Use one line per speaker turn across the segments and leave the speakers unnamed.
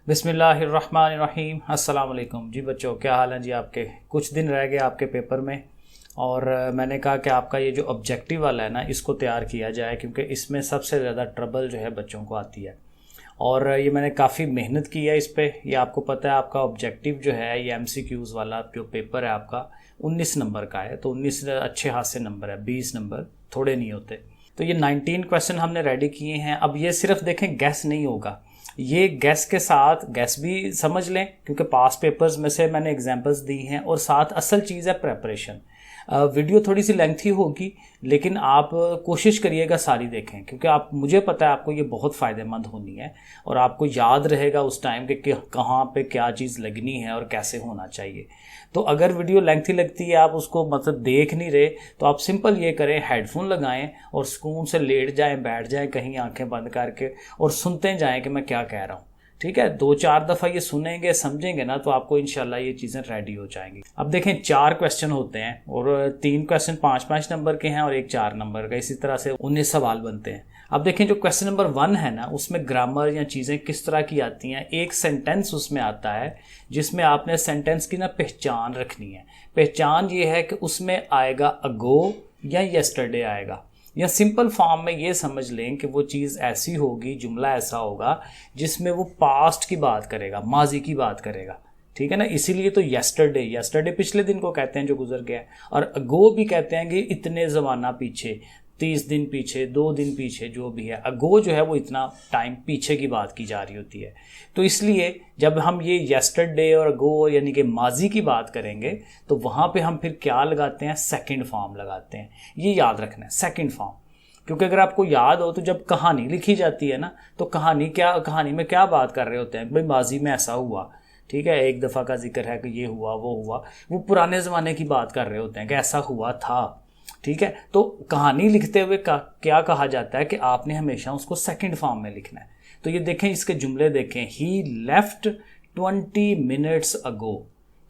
बिस्मिल्लाहिर्रहमानिर्रहीम। अस्सलाम वालेकुम जी बच्चों, क्या हाल है जी आपके। कुछ दिन रह गए आपके पेपर में और मैंने कहा कि आपका ये जो ऑब्जेक्टिव वाला है ना, इसको तैयार किया जाए क्योंकि इसमें सबसे ज़्यादा ट्रबल जो है बच्चों को आती है। और ये मैंने काफ़ी मेहनत की है इस पर। ये आपको पता है आपका ऑब्जेक्टिव जो है ये MCQs वाला जो पेपर है आपका 19 नंबर का है, तो 19 अच्छे हाथ से नंबर है, 20 नंबर थोड़े नहीं होते। तो ये 19 क्वेश्चन हमने रेडी किए हैं। अब ये सिर्फ देखें गैस नहीं होगा, ये गैस के साथ गैस भी समझ लें क्योंकि पास पेपर्स में से मैंने एग्जांपल्स दी हैं, और साथ असल चीज़ है प्रेपरेशन। वीडियो थोड़ी सी लेंथी होगी लेकिन आप कोशिश करिएगा सारी देखें, क्योंकि आप मुझे पता है आपको ये बहुत फ़ायदेमंद होनी है और आपको याद रहेगा उस टाइम के कि कहाँ पे क्या चीज़ लगनी है और कैसे होना चाहिए। तो अगर वीडियो लेंथी लगती है, आप उसको मतलब देख नहीं रहे, तो आप सिंपल ये करें, हेडफोन लगाएं और सुकून से लेट जाएं, बैठ जाएं कहीं आंखें बंद करके और सुनते जाएं कि मैं क्या कह रहा हूँ। ठीक है, 2-4 दफ़ा ये सुनेंगे समझेंगे ना तो आपको इंशाल्लाह ये चीज़ें रेडी हो जाएंगी। अब देखें 4 क्वेश्चन होते हैं और 3 क्वेश्चन 5-5 नंबर के हैं और एक 4 नंबर का, इसी तरह से 19 सवाल बनते हैं। अब देखें जो क्वेश्चन नंबर 1 है ना, उसमें ग्रामर या चीज़ें किस तरह की आती हैं। एक सेंटेंस उसमें आता है जिसमें आपने सेंटेंस की ना पहचान रखनी है। पहचान ये है कि उसमें आएगा अगो या यस्टरडे आएगा, या सिंपल फॉर्म में ये समझ लें कि वो चीज़ ऐसी होगी, जुमला ऐसा होगा जिसमें वो पास्ट की बात करेगा, माजी की बात करेगा। ठीक है ना, इसीलिए तो यस्टरडे पिछले दिन को कहते हैं जो गुजर गया है, और अगो भी कहते हैं कि इतने ज़माना पीछे, 30 दिन पीछे, 2 दिन पीछे, जो भी है अगो जो है वो इतना टाइम पीछे की बात की जा रही होती है। तो इसलिए जब हम ये यस्टरडे और अगो यानी कि माजी की बात करेंगे तो वहाँ पे हम फिर क्या लगाते हैं, सेकंड फॉर्म लगाते हैं। ये याद रखना है, सेकंड फॉर्म। क्योंकि अगर आपको याद हो तो जब कहानी लिखी जाती है ना, तो कहानी में क्या बात कर रहे होते हैं, भाई माजी में ऐसा हुआ, ठीक है, एक दफ़ा का जिक्र है कि ये हुआ वो हुआ, वो पुराने ज़माने की बात कर रहे होते हैं कि ऐसा हुआ था। ठीक है, तो कहानी लिखते हुए क्या कहा जाता है कि आपने हमेशा उसको सेकंड फॉर्म में लिखना है। तो ये देखें, इसके जुमले देखें, ही लेफ्ट 20 मिनट्स अगो,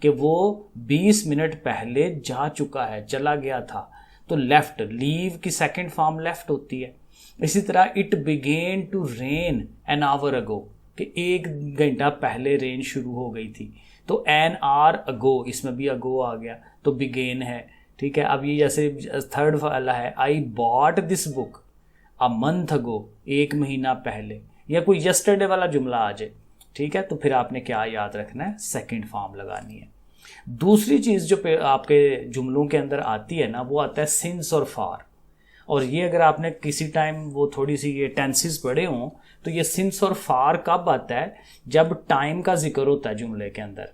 कि वो 20 मिनट पहले जा चुका है, चला गया था। तो लेफ्ट, लीव की सेकंड फॉर्म लेफ्ट होती है। इसी तरह it began to rain an hour ago, कि 1 घंटा पहले रेन शुरू हो गई थी। तो एन आर अगो, इसमें भी अगो आ गया, तो बिगेन है। ठीक है, अब ये जैसे थर्ड वाला है, I bought this book a month ago, 1 महीना पहले, या कोई यस्टरडे वाला जुमला आ जाए। ठीक है, तो फिर आपने क्या याद रखना है, सेकंड फॉर्म लगानी है। दूसरी चीज़ जो आपके जुमलों के अंदर आती है ना, वो आता है सिंस और फार। और ये अगर आपने किसी टाइम वो थोड़ी सी ये टेंसेस पढ़े हों तो ये सिंस और फार कब आता है, जब टाइम का जिक्र होता है जुमले के अंदर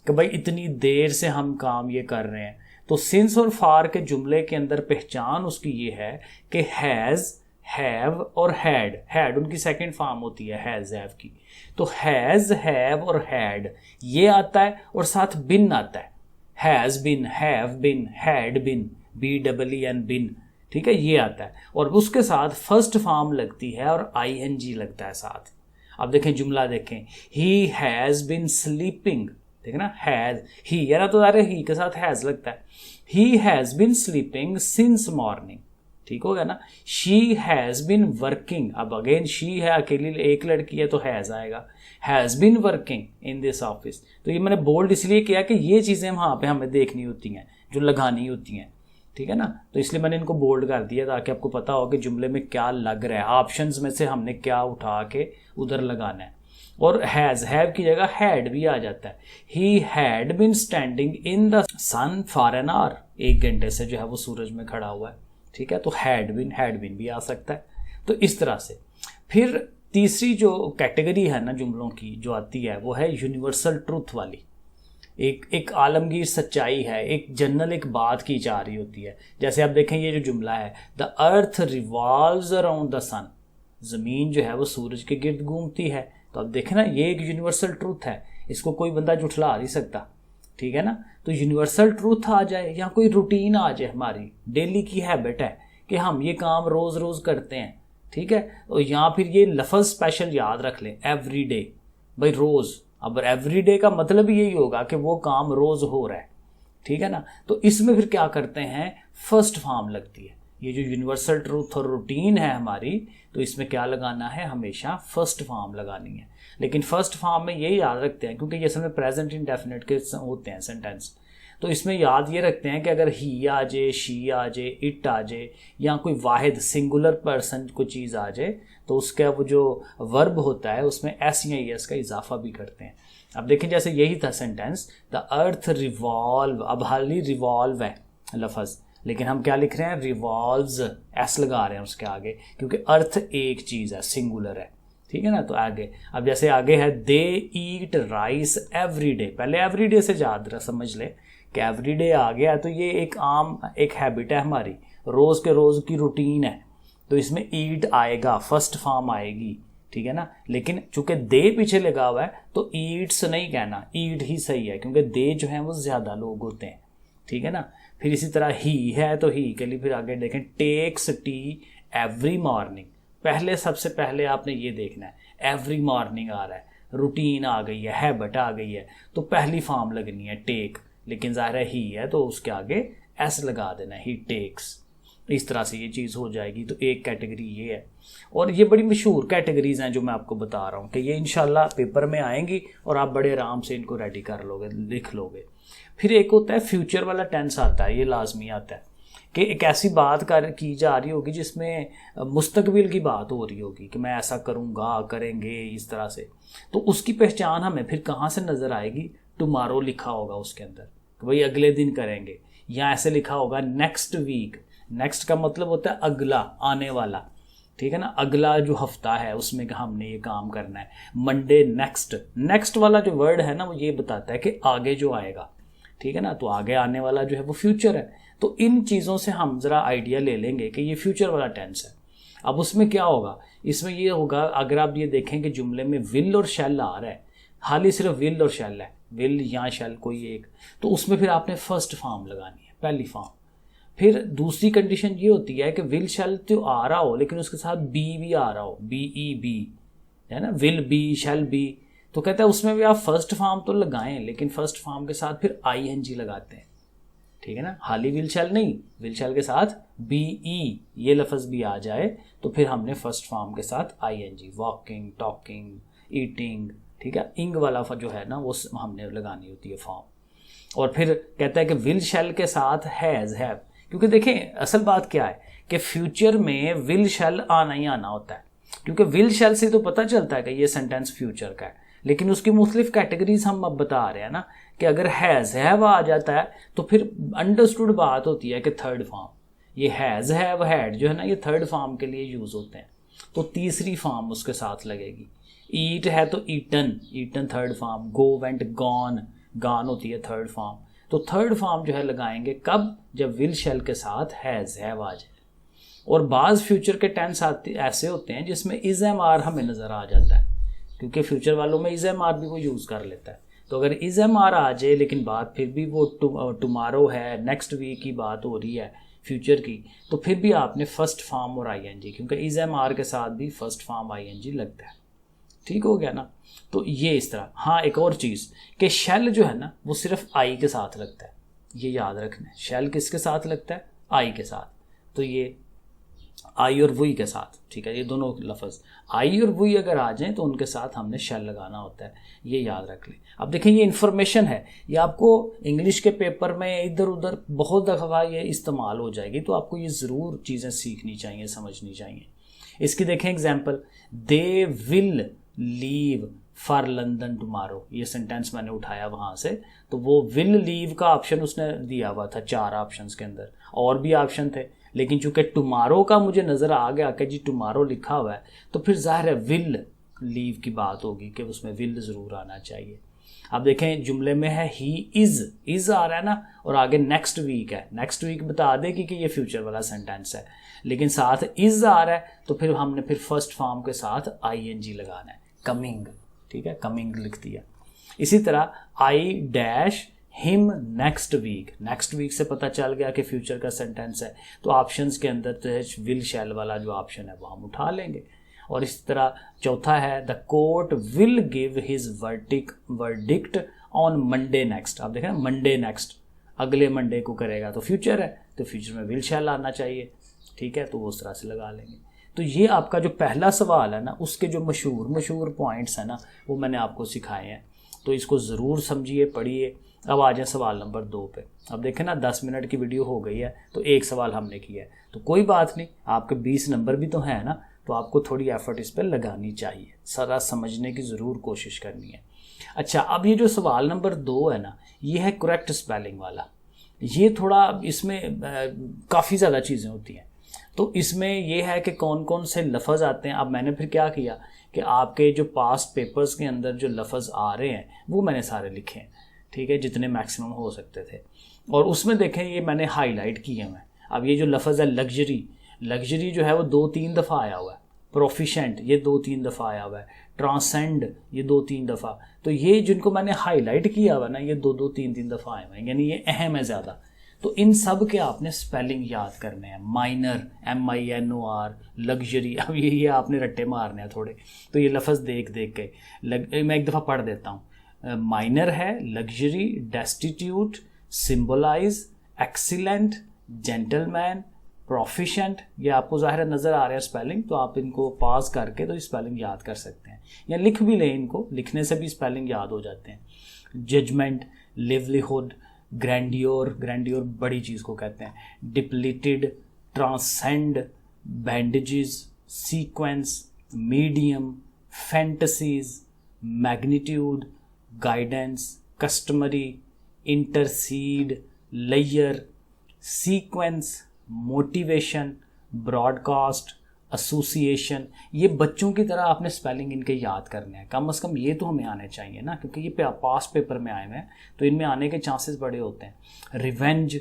कि भाई इतनी देर से हम काम ये कर रहे हैं। तो सिंस और फार के जुमले के अंदर पहचान उसकी ये है कि हैज़, हैव और हैड उनकी सेकंड फॉर्म होती है हैज़ हैव की। तो हैज़, हैव और हैड ये आता है, और साथ बिन आता है, has been, have been, had been, BEEN बिन। ठीक है, ये आता है, और उसके साथ फर्स्ट फॉर्म लगती है और ING लगता है साथ। अब देखें जुमला देखें, ही हैज़ बिन स्लीपिंग, ठीक है ना, हैज़ ही, यार तो अरे ही के साथ हैज़ लगता है। He has been sleeping since morning, ठीक हो गया ना। शी हैज़ बिन वर्किंग, अब अगेन शी है, अकेली एक लड़की है तो हैज़ आएगा, has been working in this office. तो ये मैंने बोल्ड इसलिए किया कि ये चीज़ें वहाँ पे हमें देखनी होती हैं, जो लगानी होती हैं। ठीक है ना, तो इसलिए मैंने इनको बोल्ड कर दिया ताकि आपको पता हो कि जुमले में क्या लग रहा है, ऑप्शंस में से हमने क्या उठा के उधर लगाना है। और हैज़, हैव की जगह हैड भी आ जाता है। He had bin standing in the sun for an hour, 1 घंटे से जो है वो सूरज में खड़ा हुआ है। ठीक है, तो हैड बिन भी आ सकता है। तो इस तरह से फिर तीसरी जो कैटेगरी है ना जुमलों की जो आती है, वो है यूनिवर्सल ट्रूथ वाली। एक आलमगीर सच्चाई है, एक जनरल एक बात की जा रही होती है। जैसे आप देखें ये जो जुमला है, the earth revolves around the sun, ज़मीन जो है वो सूरज के गिर्द घूमती है। तो अब देखें ना, ये एक यूनिवर्सल ट्रूथ है, इसको कोई बंदा झुठला नहीं सकता। ठीक है ना, तो यूनिवर्सल ट्रूथ आ जाए या कोई रूटीन आ जाए, हमारी डेली की हैबिट है कि हम ये काम रोज़ रोज़ करते हैं। ठीक है, और या फिर ये लफ्ज़ स्पेशल याद रख लें, एवरी डे, भाई रोज़। अब एवरी डे का मतलब यही होगा कि वो काम रोज़ हो रहा है। ठीक है ना, तो इसमें फिर क्या करते हैं, फर्स्ट फॉर्म लगती है। ये जो यूनिवर्सल ट्रूथ और रूटीन है हमारी, तो इसमें क्या लगाना है, हमेशा फर्स्ट फॉर्म लगानी है। लेकिन फर्स्ट फॉर्म में यही याद रखते हैं, क्योंकि ये सब में प्रेजेंट इंडेफिनिट के होते हैं सेंटेंस, तो इसमें याद ये रखते हैं कि अगर ही आ जाए, शी आ जाए, इट आ जाए, या कोई वाहिद सिंगुलर पर्सन कोई चीज़ आ जाए, तो उसका वो जो वर्ब होता है उसमें एस या एस का इजाफा भी करते हैं। अब देखें जैसे यही था सेंटेंस, द अर्थ रिवॉल्व, अब हाल ही रिवॉल्व है लफज, लेकिन हम क्या लिख रहे हैं, रिवॉल्व्स, एस लगा रहे हैं उसके आगे, क्योंकि अर्थ एक चीज़ है, सिंगुलर है, ठीक है ना। तो आगे, अब जैसे आगे है, दे ईट राइस एवरी डे, पहले एवरी डे से याद रहा, समझ ले कि एवरी डे आ गया, तो ये एक आम एक हैबिट है हमारी, रोज़ के रोज़ की रूटीन है, तो इसमें ईट आएगा, फर्स्ट फॉर्म आएगी, ठीक है ना। लेकिन चूंकि दे पीछे लगा हुआ है तो ईट्स नहीं कहना, ईट ही सही है, क्योंकि दे जो है वो ज़्यादा लोग होते हैं, ठीक है ना। फिर इसी तरह ही है तो ही के लिए फिर आगे देखें, टेक्स टी एवरी मॉर्निंग, पहले सबसे पहले आपने ये देखना है, एवरी मॉर्निंग आ रहा है, रूटीन आ गई है, हैबिट आ गई है, तो पहली फॉर्म लगनी है टेक, लेकिन ज़ाहिर है ही है तो उसके आगे एस लगा देना है, ही टेक्स। इस तरह से ये चीज़ हो जाएगी। तो एक कैटेगरी ये है, और ये बड़ी मशहूर कैटेगरीज हैं जो मैं आपको बता रहा हूँ कि ये इंशाल्लाह पेपर में आएंगी और आप बड़े आराम से इनको रेडी कर लोगे, लिख लोगे। फिर एक होता है फ्यूचर वाला टेंस आता है, ये लाजमी आता है कि एक ऐसी बात की जा रही होगी जिसमें मुस्तकबिल की बात हो रही होगी कि मैं ऐसा करूँगा, करेंगे, इस तरह से। तो उसकी पहचान हमें फिर कहाँ से नज़र आएगी, टुमारो लिखा होगा उसके अंदर कि भाई अगले दिन करेंगे, या ऐसे लिखा होगा नेक्स्ट वीक, नेक्स्ट का मतलब होता है अगला, आने वाला, ठीक है ना, अगला जो हफ्ता है उसमें हमने ये काम करना है। मंडे नेक्स्ट, नेक्स्ट वाला जो वर्ड है ना वो ये बताता है कि आगे जो आएगा, ठीक है ना, तो आगे आने वाला जो है वो फ्यूचर है। तो इन चीज़ों से हम ज़रा आइडिया ले लेंगे कि ये फ्यूचर वाला टेंस है। अब उसमें क्या होगा, इसमें ये होगा, अगर आप ये देखें कि जुमले में विल और शैल आ रहा है, हाल ही सिर्फ विल और शैल है, विल या शैल कोई एक, तो उसमें फिर आपने फर्स्ट फॉर्म लगानी है, पहली फॉर्म। फिर दूसरी कंडीशन ये होती है कि विल शैल तो आ रहा हो लेकिन उसके साथ बी भी आ रहा हो, बी ई बी है ना, विल बी शैल बी, तो कहता है उसमें भी आप फर्स्ट फॉर्म तो लगाएं, लेकिन फर्स्ट फॉर्म के साथ फिर आई एन जी लगाते हैं, ठीक है ना। हाली विल शैल नहीं, विल शैल के साथ बी ई ये लफ्ज़ भी आ जाए तो फिर हमने फर्स्ट फॉर्म के साथ I N G, walking, talking, eating, ठीक है, इंग वाला जो है ना वो हमने लगानी होती है फॉर्म। और फिर कहता है कि विल शैल के साथ हैज़, हैव, क्योंकि देखें असल बात क्या है कि फ्यूचर में विल शैल आना ही आना होता है, क्योंकि विल शैल से तो पता चलता है कि ये सेंटेंस फ्यूचर का है, लेकिन उसकी मुख्तलिफ कैटेगरीज हम अब बता रहे हैं ना कि अगर हैज़ हैव आ जाता है तो फिर अंडरस्टूड बात होती है कि थर्ड फॉर्म, ये हैज़ हैव हैड जो है ना ये थर्ड फॉर्म के लिए यूज़ होते हैं, तो तीसरी फॉर्म उसके साथ लगेगी। ईट है तो eaten, eaten third form, go went gone, gone होती है थर्ड फॉर्म। तो थर्ड फॉर्म जो है लगाएंगे कब, जब विल शैल के साथ हैज़ हैव आ जाए। और बाज़ फ्यूचर के टेंस ऐसे होते हैं जिसमें इज़ एम आर हमें नज़र आ जाता है, क्योंकि फ्यूचर वालों में इज़ एम आर भी वो यूज़ कर लेता है। तो अगर इज़ एम आर आ जाए लेकिन बात फिर भी वो टुमारो है, नेक्स्ट वीक की बात हो रही है फ्यूचर की, तो फिर भी आपने फर्स्ट फॉर्म और आई एन जी, क्योंकि इज़ एम आर के साथ भी first form I N G लगता है, ठीक हो गया ना। तो ये इस तरह। हाँ, एक और चीज़ कि शैल जो है ना वो सिर्फ आई के साथ लगता है, ये याद रखना है। शैल किसके साथ लगता है, आई के साथ, तो ये आई और वुई के साथ, ठीक है, ये दोनों लफ्ज़ आई और वुई अगर आ जाएं तो उनके साथ हमने शैल लगाना होता है, ये याद रख लें। अब देखें ये इन्फॉर्मेशन है, ये आपको इंग्लिश के पेपर में इधर उधर बहुत दफ़ा ये इस्तेमाल हो जाएगी, तो आपको ये ज़रूर चीज़ें सीखनी चाहिए, समझनी चाहिए। इसकी देखें example, they will leave for London tomorrow, ये सेंटेंस मैंने उठाया वहाँ से, तो वो विल लीव का ऑप्शन उसने दिया हुआ था 4 ऑप्शंस के अंदर, और भी ऑप्शन थे, लेकिन चूंकि टुमारो का मुझे नज़र आ गया कि जी टुमारो लिखा हुआ है, तो फिर ज़ाहिर है विल लीव की बात होगी कि उसमें विल ज़रूर आना चाहिए। अब देखें जुमले में है ही इज़ आ रहा है ना, और आगे नेक्स्ट वीक है, नेक्स्ट वीक बता देगी कि ये फ्यूचर वाला सेंटेंस है, लेकिन साथ इज़ आ रहा है तो फिर हमने फिर फर्स्ट फॉर्म के साथ आई एन जी लगाना है, कमिंग, ठीक है, कमिंग लिख दिया। इसी तरह I dash him next week, next week से पता चल गया कि फ्यूचर का सेंटेंस है, तो ऑप्शंस के अंदर तो विल शैल वाला जो ऑप्शन है वो हम उठा लेंगे। और इस तरह चौथा है the court will give his verdict on Monday next. आप देखें मंडे नेक्स्ट, अगले मंडे को करेगा, तो फ्यूचर है तो फ्यूचर में विल शैल आना चाहिए, ठीक है, तो वो उस तरह से लगा लेंगे। तो ये आपका जो पहला सवाल है ना, उसके जो मशहूर पॉइंट्स हैं ना, वो मैंने आपको सिखाए हैं, तो इसको ज़रूर समझिए, पढ़िए। अब आ जाए सवाल नंबर 2 पे। अब देखें ना 10 मिनट की वीडियो हो गई है, तो एक सवाल हमने किया है, तो कोई बात नहीं, आपके 20 नंबर भी तो हैं ना, तो आपको थोड़ी एफर्ट इस पर लगानी चाहिए, सारा समझने की ज़रूर कोशिश करनी है। अच्छा, अब ये जो सवाल नंबर 2 है ना, ये है करेक्ट स्पेलिंग वाला। ये थोड़ा इसमें काफ़ी ज़्यादा चीज़ें होती हैं। तो इसमें ये है कि कौन कौन से लफ्ज़ आते हैं। अब मैंने फिर क्या किया कि आपके जो पास्ट पेपर्स के अंदर जो लफ्ज़ आ रहे हैं वो मैंने सारे लिखे हैं, ठीक है, जितने मैक्सिमम हो सकते थे। और उसमें देखें ये मैंने हाईलाइट किए हैं। अब ये जो लफ्ज़ है लग्जरी जो है वो 2-3 दफ़ा आया हुआ है। प्रोफिशेंट ये 2-3 दफ़ा आया हुआ है। ट्रांसेंड ये 2-3 दफ़ा। तो ये जिनको मैंने हाईलाइट किया हुआ ना, ये 2-2 3-3 दफ़ा आए हुए हैं, यानी ये अहम है ज़्यादा। तो इन सब के आपने स्पेलिंग याद करने हैं। माइनर MINOR, लग्जरी, अब ये आपने रट्टे मारने हैं थोड़े। तो ये लफ्ज़ देख के मैं एक दफ़ा पढ़ देता हूँ। माइनर है luxury, destitute, symbolise, excellent, gentleman, proficient. ये आपको ज़ाहिर नज़र आ रहा है स्पेलिंग, तो आप इनको पास करके तो स्पेलिंग याद कर सकते हैं, या लिख भी लें, इनको लिखने से भी स्पेलिंग याद हो जाते हैं। जजमेंट, लिवलीहुड, ग्रैंडियोर बड़ी चीज़ को कहते हैं। Depleted, transcend, bandages, sequence, medium, fantasies, magnitude, guidance, customary, intercede, layer, sequence, motivation, broadcast, association. ये बच्चों की तरह आपने स्पेलिंग इनके याद करने हैं, कम से कम ये तो हमें आने चाहिए ना, क्योंकि ये पास्ट पेपर में आए हुए हैं, तो इनमें आने के चांसेस बड़े होते हैं। रिवेंज,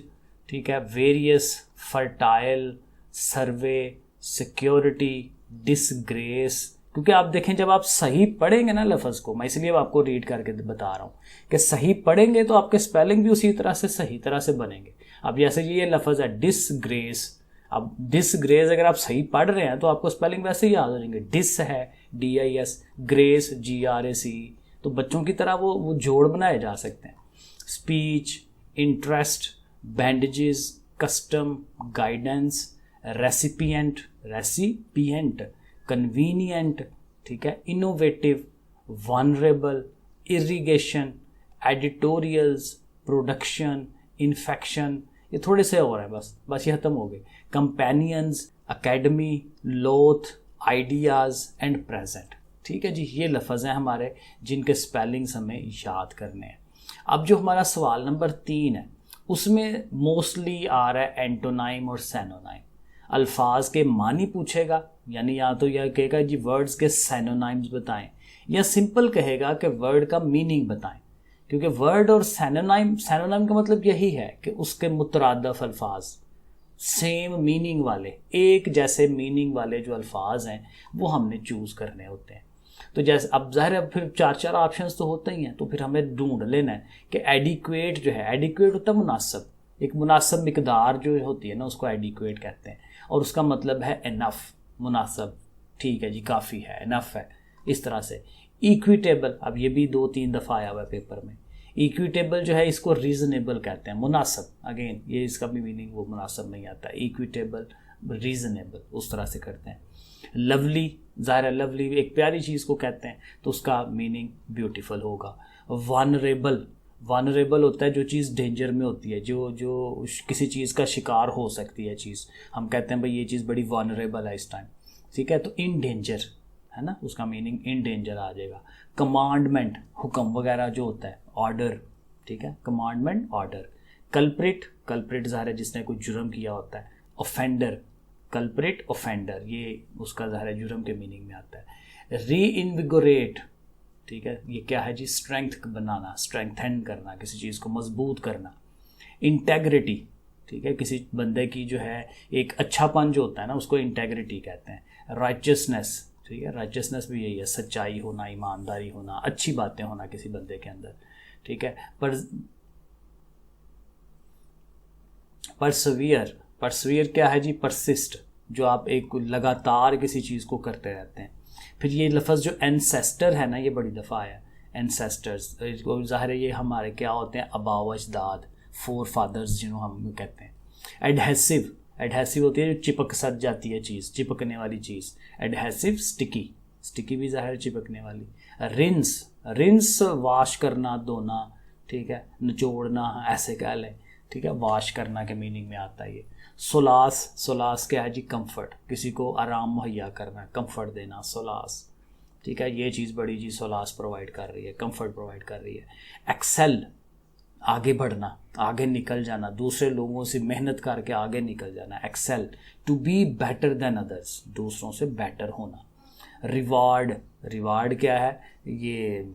ठीक है, वेरियस, फर्टाइल, सर्वे, सिक्योरिटी, डिसग्रेस। क्योंकि आप देखें जब आप सही पढ़ेंगे ना लफ्ज़ को, मैं इसलिए आपको रीड करके बता रहा हूँ कि सही पढ़ेंगे तो आपके स्पेलिंग भी उसी तरह से सही तरह से बनेंगे। अब जैसे ये लफ्ज़ है डिसग्रेस, अब डिसग्रेस अगर आप सही पढ़ रहे हैं तो आपको स्पेलिंग वैसे ही याद हो जाएंगे। डिस है DIS, ग्रेस GRAC, तो बच्चों की तरह वो जोड़ बनाए जा सकते हैं। Speech, interest, bandages, custom, guidance, recipient, convenient, ठीक है, innovative, vulnerable, irrigation, editorials, production, infection. ये थोड़े से और हैं, बस ये खत्म हो गए। कंपेनियंस, अकेडमी, लोथ, आइडियाज़ एंड प्रेजेंट। ठीक है जी, ये लफ्ज़ हैं हमारे जिनके स्पेलिंग्स हमें याद करने हैं। अब जो हमारा सवाल नंबर 3 है उसमें मोस्टली आ रहा है एंटोनाइम और सैनोनाइम। अल्फाज के मानी पूछेगा, यानी या तो यह कहेगा जी वर्ड्स के सैनोनाइम्स बताएं, या सिंपल कहेगा कि वर्ड का मीनिंग बताएं। क्योंकि वर्ड और सैनोनाइम का मतलब यही है कि उसके मुतरादफ अल्फाज, सेम मीनिंग वाले, एक जैसे मीनिंग वाले जो अल्फाज हैं वो हमने चूज़ करने होते हैं। तो जैसे अब ज़ाहिर है फिर 4 ऑप्शंस तो होते ही हैं, तो फिर हमें ढूंढ लेना है कि एडिक्वेट जो है, एडिक्वेट होता है मुनासिब, एक मुनासिब मिकदार जो होती है ना उसको एडिक्वेट कहते हैं, और उसका मतलब है इनफ, मुनासिब, ठीक है जी, काफ़ी है, इनफ है, इस तरह से। इक्विटेबल, अब ये भी 2-3 दफ़ा आया हुआ है पेपर में। इक्विटेबल जो है इसको रीज़नेबल कहते हैं, मुनासिब, अगेन ये इसका भी मीनिंग वो मुनासिब नहीं आता, इक्विटेबल, रीज़नेबल, उस तरह से करते हैं। लवली, ज़ाहिर लवली एक प्यारी चीज़ को कहते हैं, तो उसका मीनिंग ब्यूटीफुल होगा। वानरेबल होता है जो चीज़ डेंजर में होती है, जो किसी चीज़ का शिकार हो सकती है चीज़, हम कहते हैं भाई ये चीज़ बड़ी वानरेबल है इस टाइम, ठीक है। तो इन डेंजर है ना, उसका मीनिंग इन डेंजर आ जाएगा। कमांडमेंट, हुक्म वगैरह जो होता है, ऑर्डर, ठीक है, कमांडमेंट, ऑर्डर। कल्प्रिट ज़ाहिर है जिसने कोई जुर्म किया होता है। ऑफेंडर, कल्प्रिट, ऑफेंडर, ये उसका ज़ाहिर है जुर्म के मीनिंग में आता है। रीइन्विगोरेट, ठीक है, ये क्या है जी, स्ट्रेंथ बनाना, स्ट्रेंथन करना, किसी चीज़ को मजबूत करना। इंटेग्रिटी, ठीक है, किसी बंदे की जो है एक अच्छापन जो होता है ना उसको इंटेग्रिटी कहते हैं। राइचियसनेस, ठीक है, राइचियसनेस भी यही है, सच्चाई होना, ईमानदारी होना, अच्छी बातें होना किसी बंदे के अंदर, ठीक है। परसवियर क्या है जी, परसिस्ट, जो आप एक लगातार किसी चीज़ को करते रहते हैं। फिर ये लफ्ज़ जो एंसेस्टर है ना, ये बड़ी दफ़ा आया, एंसेस्टर्स, ज़ाहिर है ये हमारे क्या होते हैं, आबाव अजदाद, फोर फादर्स जिन्हों हम कहते हैं। एडहेसिव, एडहेसिव होती है जो चिपक सट जाती है चीज़, चिपकने वाली चीज़। एडहेसिव स्टिकी, स्टिकी भी ज़ाहिर चिपकने वाली। रिंस, रिंस वाश करना, धोना, ठीक है, निचोड़ना, ऐसे कह लें, ठीक है, वाश करना के मीनिंग में आता है ये। सोलास, सोलास क्या है जी? कंफर्ट, किसी को आराम मुहैया करना, कंफर्ट देना, सोलास, ठीक है। ये चीज़ बड़ी जी सोलास प्रोवाइड कर रही है, कंफर्ट प्रोवाइड कर रही है। एक्सेल, आगे बढ़ना, आगे निकल जाना, दूसरे लोगों से मेहनत करके आगे निकल जाना। Excel, to be better than others, दूसरों से बेटर होना। रिवार्ड, रिवार्ड क्या है? ये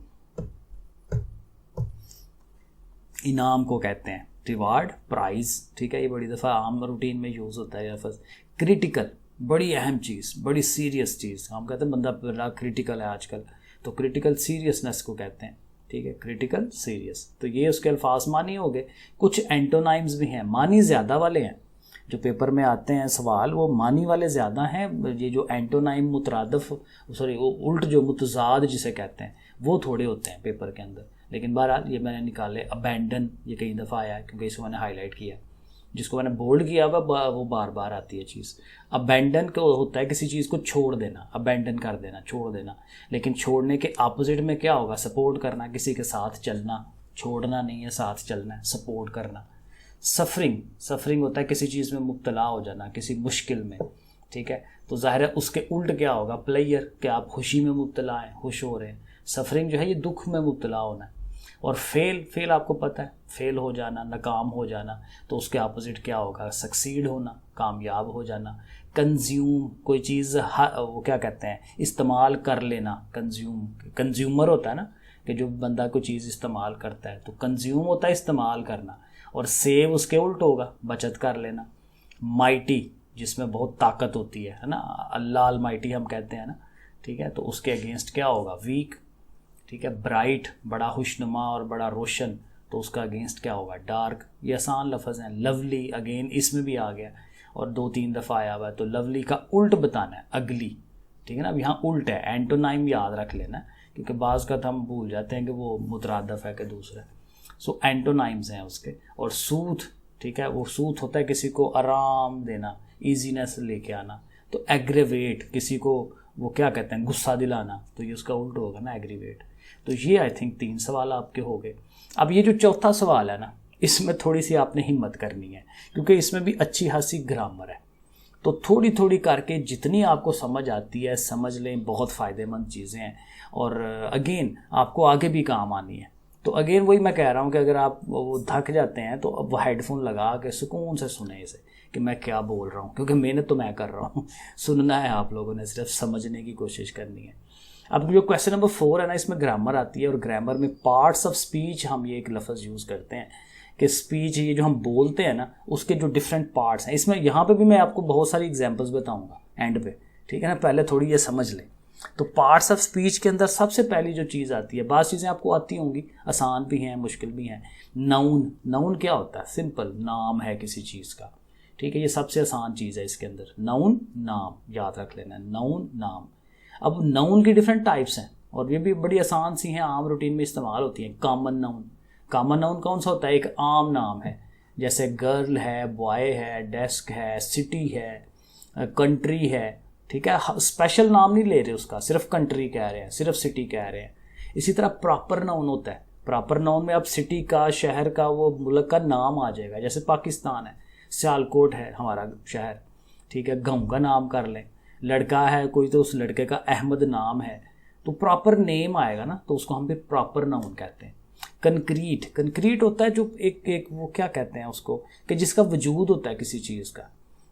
इनाम को कहते हैं, रिवार्ड, प्राइज, ठीक है। ये बड़ी दफ़ा आम रूटीन में यूज़ होता है लफ्ज़। क्रिटिकल, बड़ी अहम चीज़, बड़ी सीरियस चीज़, हम कहते हैं बंदा बड़ा क्रिटिकल है आजकल, तो क्रिटिकल सीरियसनेस को कहते हैं, ठीक है, क्रिटिकल सीरियस। तो ये उसके अल्फाज मानी हो गए। कुछ एंटोनाइम्स भी हैं, मानी ज़्यादा वाले हैं जो पेपर में आते हैं सवाल, वो मानी वाले ज़्यादा हैं। ये जो एंटोनाइम मुतरादफ, सॉरी वो उल्ट जो मुतजाद जिसे कहते हैं, वो थोड़े होते हैं पेपर के अंदर। लेकिन बहरहाल ये मैंने निकाले। अबैंडन, ये कई दफ़ा आया है क्योंकि इसको मैंने हाईलाइट किया, जिसको मैंने बोल्ड किया हुआ वो बार बार आती है चीज़। अबैंडन को होता है किसी चीज़ को छोड़ देना, अबैंडन कर देना, छोड़ देना। लेकिन छोड़ने के अपोजिट में क्या होगा? सपोर्ट करना, किसी के साथ चलना, छोड़ना नहीं है, साथ चलना है, सपोर्ट करना। सफरिंग, सफरिंग होता है किसी चीज़ में मुब्तला हो जाना, किसी मुश्किल में, ठीक है। तो ज़ाहिर है उसके उल्ट क्या होगा? प्लेयर, कि आप खुशी में मुब्तला हैं, खुश हो रहे हैं। सफरिंग जो है ये दुख में मुब्तला होना है। और फेल, फेल आपको पता है, फेल हो जाना, नाकाम हो जाना, तो उसके अपोजिट क्या होगा? सक्सीड होना, कामयाब हो जाना। कंज्यूम, कोई चीज़ वो क्या कहते हैं, इस्तेमाल कर लेना। कंज्यूम, कंज्यूमर होता है ना, कि जो बंदा कोई चीज़ इस्तेमाल करता है, तो कंज्यूम होता है इस्तेमाल करना। और सेव उसके उल्ट होगा, बचत कर लेना। माइटी, जिसमें बहुत ताकत होती है ना, अल्लाह अलमाइटी हम कहते हैं ना, ठीक है, तो उसके अगेंस्ट क्या होगा? वीक, ठीक है। ब्राइट, बड़ा खुशनुमा और बड़ा रोशन, तो उसका अगेंस्ट क्या होगा? डार्क। ये आसान लफ्ज़ हैं। लवली, अगेन इसमें भी आ गया और 2-3 दफ़ा आया हुआ है, तो लवली का उल्ट बताना है, अगली, ठीक है ना। अब यहाँ उल्ट है, एंटोनाइम याद रख लेना, क्योंकि बाज़ का हम भूल जाते हैं कि वो मुतरादफ है कि दूसरा। सो एंटोनाइम्स हैं उसके। और सूथ, ठीक है, वो सूथ होता है किसी को आराम देना, ईजीनेस लेके आना। तो एग्रेवेट, किसी को वो क्या कहते हैं, गुस्सा दिलाना, तो ये उसका उल्ट होगा ना, एग्रीवेट। तो ये आई थिंक 3 सवाल आपके हो गए। अब ये जो चौथा सवाल है ना, इसमें थोड़ी सी आपने हिम्मत करनी है, क्योंकि इसमें भी अच्छी खासी ग्रामर है। तो थोड़ी थोड़ी करके जितनी आपको समझ आती है समझ लें, बहुत फ़ायदेमंद चीज़ें हैं और अगेन आपको आगे भी काम आनी है। तो अगेन वही मैं कह रहा हूँ कि अगर आप वो थक जाते हैं तो अब हेडफोन लगा के सुकून से सुने इसे कि मैं क्या बोल रहा हूँ, क्योंकि मेहनत तो मैं कर रहा हूँ, सुनना है आप लोगों ने, सिर्फ समझने की कोशिश करनी है। अब जो क्वेश्चन नंबर 4 है ना, इसमें ग्रामर आती है और ग्रामर में पार्ट्स ऑफ स्पीच हम ये एक लफ्ज़ यूज़ करते हैं कि स्पीच ये जो हम बोलते हैं ना उसके जो डिफरेंट पार्ट्स हैं। इसमें यहाँ पे भी मैं आपको बहुत सारी एग्जांपल्स बताऊंगा एंड पे, ठीक है ना। पहले थोड़ी ये समझ लें। तो पार्ट्स ऑफ स्पीच के अंदर सबसे पहली जो चीज़ आती है, बात चीज़ें आपको आती होंगी, आसान भी हैं मुश्किल भी हैं। नाउन, नाउन क्या होता है? सिंपल, नाम है किसी चीज़ का, ठीक है। ये सबसे आसान चीज़ है इसके अंदर, नाउन, नाम, याद रख लेना, नाउन, नाम। अब नाउन की डिफरेंट टाइप्स हैं और ये भी बड़ी आसान सी हैं, आम रूटीन में इस्तेमाल होती हैं। कॉमन नाउन, कॉमन नाउन कौन सा होता है? एक आम नाम है, जैसे गर्ल है, बॉय है, डेस्क है, सिटी है, कंट्री है, ठीक है। स्पेशल नाम नहीं ले रहे उसका, सिर्फ कंट्री कह रहे हैं, सिर्फ सिटी कह रहे हैं। इसी तरह प्रॉपर नाउन होता है। प्रॉपर नाउन में अब सिटी का, शहर का, वो मुल्क का नाम आ जाएगा। जैसे पाकिस्तान है, सियालकोट है हमारा शहर, ठीक है, गाँव का नाम कर लें। लड़का है कोई तो उस लड़के का अहमद नाम है, तो प्रॉपर नेम आएगा ना, तो उसको हम फिर प्रॉपर नाउन कहते हैं। कंक्रीट, कंक्रीट होता है जो एक वो क्या कहते हैं उसको, कि जिसका वजूद होता है किसी चीज़ का।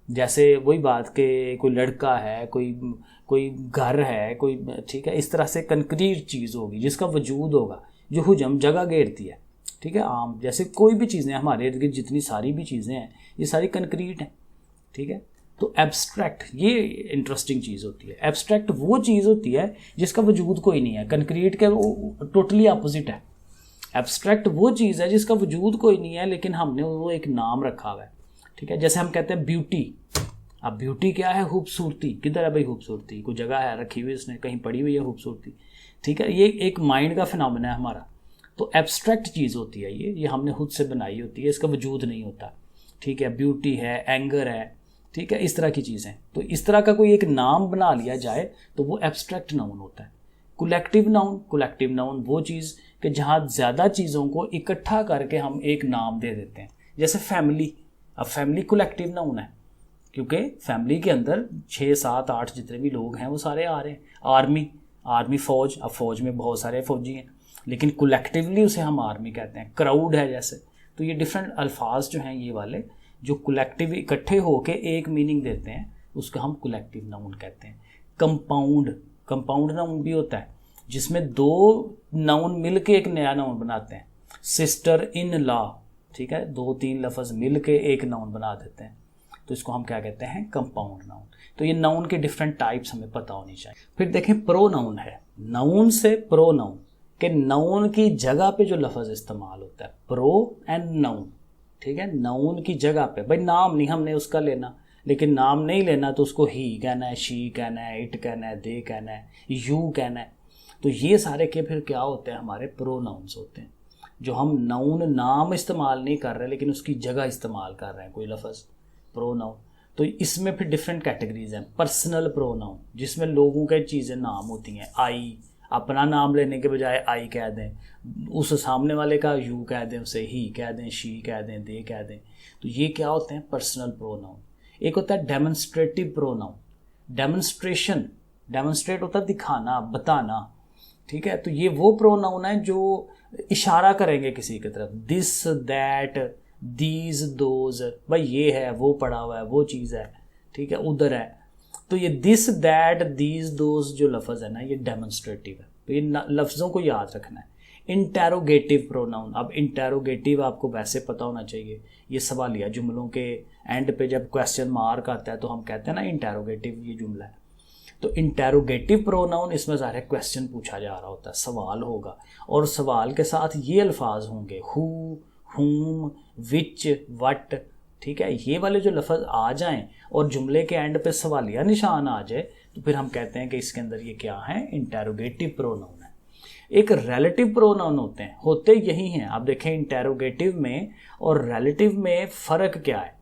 जैसे वही बात कि कोई लड़का है, कोई घर है, कोई, ठीक है, इस तरह से कंक्रीट चीज़ होगी जिसका वजूद होगा, जो हुजम जगह घेरती है, ठीक है। आम जैसे कोई भी चीज़ें हमारे इर्द गिर्द जितनी सारी भी चीज़ें हैं ये सारी कंक्रीट हैं, ठीक है। तो एब्स्ट्रैक्ट, ये इंटरेस्टिंग चीज़ होती है। एब्स्ट्रैक्ट वो चीज़ होती है जिसका वजूद कोई नहीं है, कंक्रीट के टोटली अपोजिट है। एब्स्ट्रैक्ट वो चीज़ है जिसका वजूद कोई नहीं है लेकिन हमने वो एक नाम रखा हुआ है, ठीक है। जैसे हम कहते हैं ब्यूटी। अब ब्यूटी क्या है? खूबसूरती। किधर है भाई खूबसूरती? कोई जगह है रखी हुई, उसने कहीं पड़ी हुई है खूबसूरती, ठीक है। ये एक माइंड का फिनोमेना है हमारा। तो एब्स्ट्रैक्ट चीज़ होती है ये हमने खुद से बनाई होती है, इसका वजूद नहीं होता, ठीक है। ब्यूटी है, एंगर है, ठीक है, इस तरह की चीज़ें। तो इस तरह का कोई एक नाम बना लिया जाए तो वो एब्स्ट्रैक्ट नाउन होता है। कलेक्टिव नाउन वो चीज़ कि जहाँ ज़्यादा चीज़ों को इकट्ठा करके हम एक नाम दे देते हैं। जैसे फैमिली, अब फैमिली कलेक्टिव नाउन है क्योंकि फैमिली के अंदर 6, 7, 8 जितने भी लोग हैं वो सारे आ रहे हैं। आर्मी फौज, अब फौज में बहुत सारे फौजी हैं लेकिन कलेक्टिवली उसे हम आर्मी कहते हैं। क्राउड है जैसे, तो ये डिफरेंट अल्फाज जो हैं ये वाले जो कलेक्टिव इकट्ठे होके एक मीनिंग देते हैं उसका हम कलेक्टिव नाउन कहते हैं। कंपाउंड नाउन भी होता है जिसमें 2 नाउन मिल के एक नया नाउन बनाते हैं। सिस्टर इन लॉ, ठीक है, 2-3 लफ्ज़ मिल के एक नाउन बना देते हैं, तो इसको हम क्या कहते हैं, कंपाउंड नाउन। तो ये नाउन के डिफरेंट टाइप्स हमें पता होनी चाहिए। फिर देखें प्रोनाउन है, नाउन से प्रोनाउन के नाउन की जगह पे जो लफ्ज़ इस्तेमाल होता है, प्रो एंड नाउन, ठीक है, नाउन की जगह पे। भाई नाम नहीं हमने उसका लेना, लेकिन नाम नहीं लेना तो उसको ही कहना है, शी कहना है, इट कहना है, दे कहना है, यू कहना है। तो ये सारे के फिर क्या होते हैं, हमारे प्रोनाउंस होते हैं जो हम नाउन नाम इस्तेमाल नहीं कर रहे लेकिन उसकी जगह इस्तेमाल कर रहे हैं कोई लफ्ज़, प्रोनाउन। तो इसमें फिर डिफरेंट कैटेगरीज हैं। पर्सनल प्रोनाउन जिसमें लोगों के चीज़ें नाम होती हैं, आई, अपना नाम लेने के बजाय आई कह दें, उस सामने वाले का यू कह दें, उसे ही कह दें, शी कह दें, दे कह दें। तो ये क्या होते हैं, पर्सनल प्रोनाउन। एक होता है डेमोन्स्ट्रेटिव प्रोनाउन। डेमोन्स्ट्रेट होता है दिखाना, बताना, ठीक है। तो ये वो प्रोनाउन है जो इशारा करेंगे किसी की तरफ, दिस, दैट, दीज, दोज, भाई ये है, वो पड़ा हुआ है, वो चीज़ है, ठीक है, उधर है। तो ये दिस, दैट, दीज, दोज जो लफ्ज़ है ना, ये डेमोन्स्ट्रेटिव है। तो ये लफ्ज़ों को याद रखना है। इंटेरोगेटिव प्रोनाउन, अब इंटेरोगेटिव आपको वैसे पता होना चाहिए, ये सवालिया जुमलों के एंड पे जब क्वेश्चन मार्क आता है तो हम कहते हैं ना इंटेरोगेटिव ये जुमला है। तो इंटेरोगेटिव प्रोनाउन इसमें ज़ाहिर क्वेश्चन पूछा जा रहा होता है, सवाल होगा और सवाल के साथ ये अल्फाज होंगे, हु, हुम, विच, वट, ठीक है। ये वाले जो लफ्ज़ आ जाएं और जुमले के एंड पे सवालिया निशान आ जाए तो फिर हम कहते हैं कि इसके अंदर ये क्या है, इंटेरोगेटिव प्रोनाउन है। एक रिलेटिव प्रोनाउन होते यही हैं। आप देखें इंटेरोगेटिव में और रिलेटिव में फ़र्क क्या है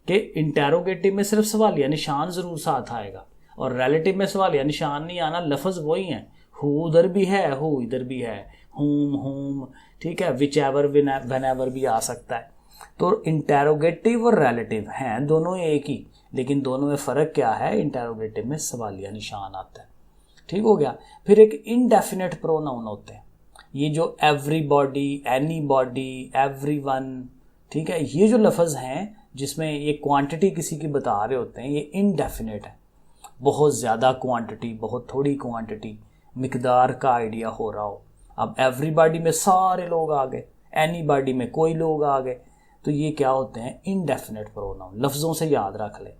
कि इंटेरोगेटिव में सिर्फ सवालिया निशान ज़रूर साथ आएगा और रिलेटिव में सवालिया निशान नहीं आना, लफ्ज़ वही हैं। हु उधर भी है, हु इधर भी है, होम, ठीक है, विच एवर, व्हेनेवर भी आ सकता है। तो इंटेरोगेटिव और रिलेटिव हैं दोनों एक ही, लेकिन दोनों में फ़र्क क्या है, इंटेरोगेटिव में सवालिया निशान आता है, ठीक हो गया। फिर एक इनडेफिनेट प्रोनाउन होते हैं, ये जो एवरीबॉडी, एनीबॉडी, एवरीवन, ठीक है, ये जो लफ्ज़ हैं जिसमें ये क्वांटिटी किसी की बता रहे होते हैं, ये इनडेफिनेट है। बहुत ज़्यादा क्वांटिटी, बहुत थोड़ी क्वांटिटी, मिकदार का आइडिया हो रहा हो। अब एवरीबॉडी में सारे लोग आ गए, एनीबॉडी में कोई लोग आ गए, तो ये क्या होते हैं, इनडेफिनेट प्रोनाउन। लफ्ज़ों से याद रख ले।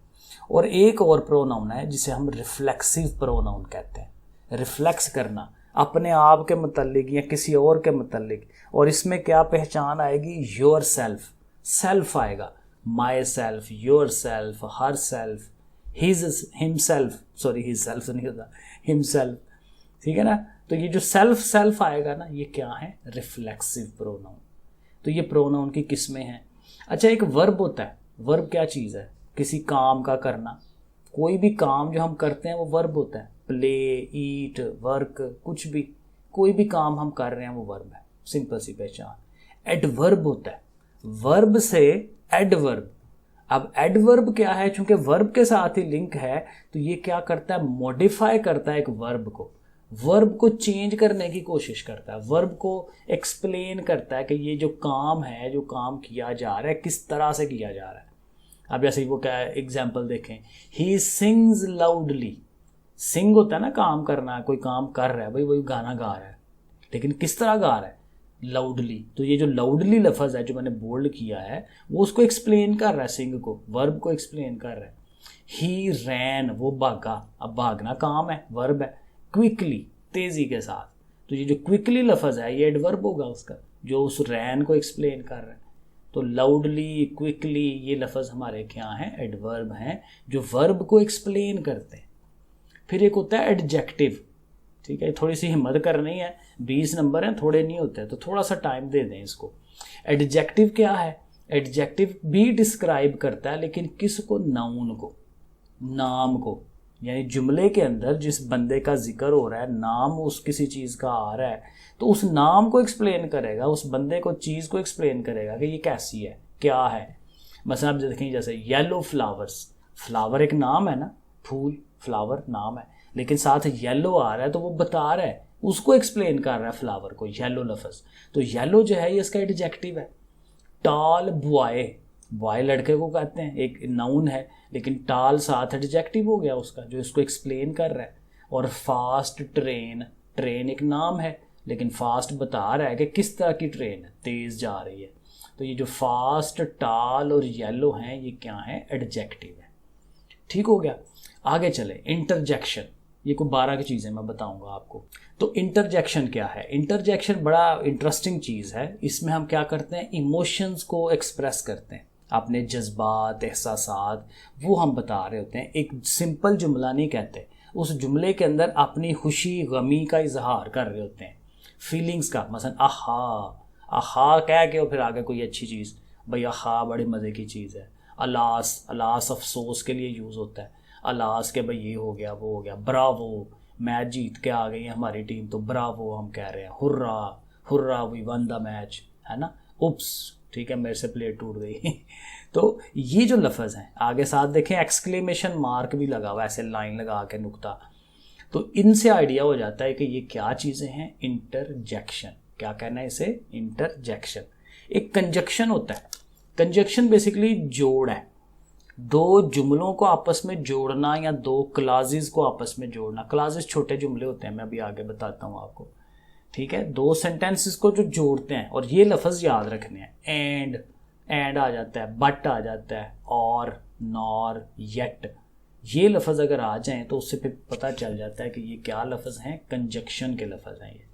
और एक और प्रोनाउन है जिसे हम रिफ्लेक्सिव प्रोनाउन कहते हैं। रिफ्लेक्स करना अपने आप के मुतल्लिक या किसी और के मुतल्लिक, और इसमें क्या पहचान आएगी, योर सेल्फ, सेल्फ आएगा, my self, your self, her self, himself, sorry himself नहीं होता, हिमसेल्फ, ठीक है ना। तो ये जो सेल्फ आएगा ना, ये क्या है, रिफ्लेक्सिव प्रोनाउन। तो ये प्रोनाउन की किस्में हैं। अच्छा, एक वर्ब होता है। वर्ब क्या चीज़ है, किसी काम का करना, कोई भी काम जो हम करते हैं वो वर्ब होता है। प्ले, ईट, वर्क, कुछ भी, कोई भी काम हम कर रहे हैं वो वर्ब है, सिंपल सी पहचान। एडवर्ब होता है, वर्ब से एडवर्ब। अब एडवर्ब क्या है, चूंकि वर्ब के साथ ही लिंक है तो ये क्या करता है, मॉडिफाई करता है एक वर्ब को चेंज करने की कोशिश करता है, वर्ब को एक्सप्लेन करता है कि ये जो काम है, जो काम किया जा रहा है, किस तरह से किया जा रहा है। अब जैसे वो क्या है, एग्जाम्पल देखें, ही सिंग्स लाउडली। सिंग होता है ना काम करना, कोई काम कर रहा है, भाई वही गाना गा रहा है, लेकिन किस तरह गा रहा है, लाउडली। तो ये जो लाउडली लफ्ज़ है जो मैंने बोल्ड किया है वो उसको एक्सप्लेन कर रहा है, सिंग को, वर्ब को एक्सप्लेन कर रहा है। ही रैन, वो भागा, अब भागना काम है, वर्ब है। क्विकली, तेज़ी के साथ, तो ये जो क्विकली लफ्ज़ है ये एडवर्ब होगा उसका, जो उस रैन को एक्सप्लेन कर रहा है। तो लाउडली, क्विकली, ये लफ्ज़ हमारे क्या हैं, एडवर्ब हैं जो वर्ब को एक्सप्लेन करते हैं। फिर एक होता है एडजेक्टिव, ठीक है, थोड़ी सी हिम्मत करनी है, 20 नंबर हैं, थोड़े नहीं होते, तो थोड़ा सा टाइम दे दें इसको। एडजेक्टिव क्या है, एडजेक्टिव भी डिस्क्राइब करता है, लेकिन किसको? नाउन को, नाम को। यानी जुमले के अंदर जिस बंदे का जिक्र हो रहा है, नाम उस किसी चीज़ का आ रहा है, तो उस नाम को एक्सप्लेन करेगा, उस बंदे को, चीज़ को एक्सप्लेन करेगा कि ये कैसी है, क्या है। बस आप देखें जैसे येलो फ्लावर्स, फ्लावर एक नाम है ना, फूल, फ्लावर नाम है, लेकिन साथ येलो आ रहा है तो वो बता रहा है, उसको एक्सप्लेन कर रहा है फ्लावर को, येलो लफ्ज़। तो येलो जो है ये इसका एडजेक्टिव है। टॉल बॉय, बॉय लड़के को कहते हैं, एक नाउन है, लेकिन टाल साथ एडजेक्टिव हो गया उसका, जो इसको एक्सप्लेन कर रहा है। और फास्ट ट्रेन, ट्रेन एक नाम है, लेकिन फास्ट बता रहा है कि किस तरह की ट्रेन है, तेज़ जा रही है। तो ये जो फास्ट, टाल और येलो हैं, ये क्या है? एडजेक्टिव है। ठीक हो गया। आगे चले, इंटरजेक्शन। ये कोई 12 की चीज़ें मैं बताऊंगा आपको। तो इंटरजेक्शन क्या है? इंटरजेक्शन बड़ा इंटरेस्टिंग चीज़ है। इसमें हम क्या करते हैं? इमोशंस को एक्सप्रेस करते हैं, अपने जज्बात, एहसासात, वो हम बता रहे होते हैं। एक सिंपल जुमला नहीं कहते, उस जुमले के अंदर अपनी खुशी, गमी का इजहार कर रहे होते हैं, फीलिंग्स का। मसलन आहा, आहा कह के और फिर आगे कोई अच्छी चीज़, भाई आहा बड़े मज़े की चीज़ है। अलास, अलास अफसोस के लिए यूज़ होता है, अलास के भाई ये हो गया, वो हो गया। ब्रावो, मैच जीत के आ गई है हमारी टीम, तो ब्रावो हम कह रहे हैं। Hurrah, hurrah we won the match, है ना। उप्स, ठीक है मेरे से प्लेट टूट गई। तो ये जो लफ्ज़ हैं, आगे साथ देखें एक्सक्लेमेशन मार्क भी लगा हुआ, ऐसे लाइन लगा के नुक्ता। तो इनसे आइडिया हो जाता है कि ये क्या चीज़ें हैं? इंटरजेक्शन। क्या कहना है इसे? इंटरजेक्शन। एक कंजक्शन होता है। कंजक्शन बेसिकली जोड़ है, दो जुमलों को आपस में जोड़ना या दो क्लाजेस को आपस में जोड़ना। क्लाजेस छोटे जुमले होते हैं, मैं अभी आगे बताता हूँ आपको। ठीक है, दो सेंटेंसेस को जो जोड़ते हैं, और ये लफ्ज़ याद रखने हैं। एंड आ जाता है, बट आ जाता है, और, नॉर, येट, ये लफ्ज़ अगर आ जाएं तो उससे फिर पता चल जाता है कि ये क्या लफ्ज़ हैं? कंजक्शन के लफ्ज़ हैं ये।